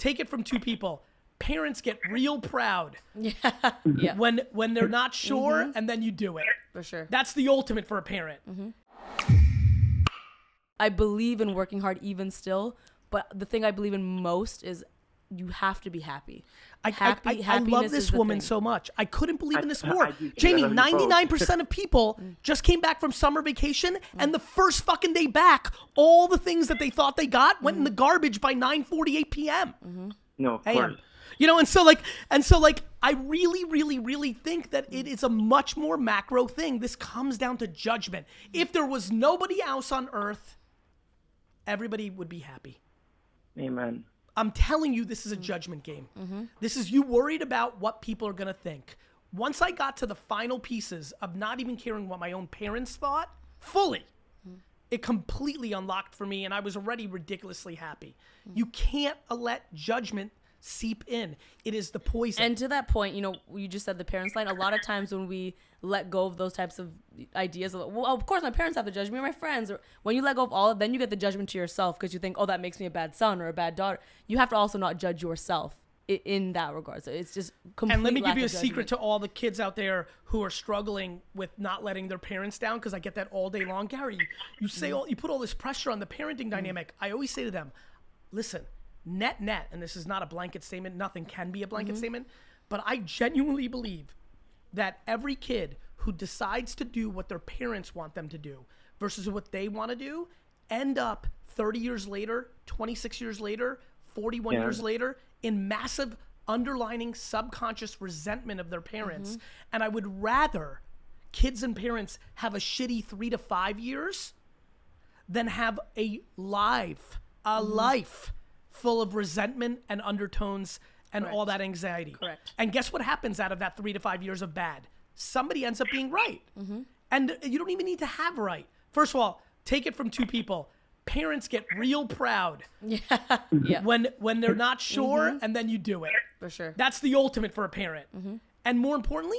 take it from two people. Parents get real proud Yeah. when they're not sure, and then you do it. For sure. That's the ultimate for a parent. I believe in working hard even still, but the thing I believe in most is you have to be happy. I love this woman so much. I couldn't believe in this more. do too. Jamie, I love you both. 99% of people just came back from summer vacation, and the first fucking day back, all the things that they thought they got went in the garbage by 9:48 p.m. No, of course. You know, and so like, I really, really, really think that it is a much more macro thing. This comes down to judgment. If there was nobody else on earth, everybody would be happy. Amen. I'm telling you, this is a judgment game. This is you worried about what people are going to think. Once I got to the final pieces of not even caring what my own parents thought, fully, it completely unlocked for me, and I was already ridiculously happy. You can't let judgment seep in. It is the poison. And to that point, you know, you just said the parents line. A lot of times when we let go of those types of ideas, well, of course my parents have to judge me or my friends. Or when you let go of all of, then you get the judgment to yourself because you think, oh, that makes me a bad son or a bad daughter. You have to also not judge yourself in that regard. So it's just complete. And let me give you a judgment. secret to all the kids out there who are struggling with not letting their parents down, because I get that all day long. Gary, you say you put all this pressure on the parenting dynamic. I always say to them, listen, net, and this is not a blanket statement, nothing can be a blanket statement, but I genuinely believe that every kid who decides to do what their parents want them to do versus what they want to do end up 30 years later, 26 years later, 41 years later in massive underlining subconscious resentment of their parents. And I would rather kids and parents have a shitty 3 to 5 years than have a life full of resentment and undertones and all that anxiety. Correct. And guess what happens out of that 3 to 5 years of bad? Somebody ends up being right. And you don't even need to have right. First of all, take it from two people. Parents get real proud when they're not sure, and then you do it. For sure. That's the ultimate for a parent. And more importantly,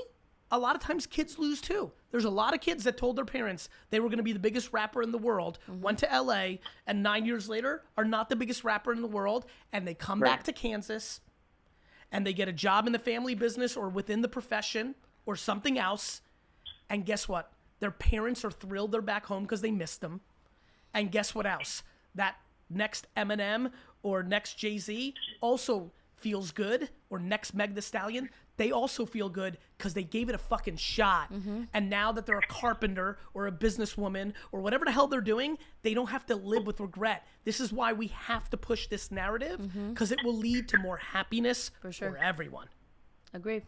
a lot of times kids lose too. There's a lot of kids that told their parents they were going to be the biggest rapper in the world, went to LA, and 9 years later are not the biggest rapper in the world, and they come back to Kansas, and they get a job in the family business or within the profession or something else, and guess what? Their parents are thrilled they're back home because they missed them. And guess what else? That next Eminem or next Jay-Z also feels good, or next Meg Thee Stallion, they also feel good because they gave it a fucking shot. And now that they're a carpenter or a businesswoman or whatever the hell they're doing, they don't have to live with regret. This is why we have to push this narrative, because it will lead to more happiness for everyone. Agreed.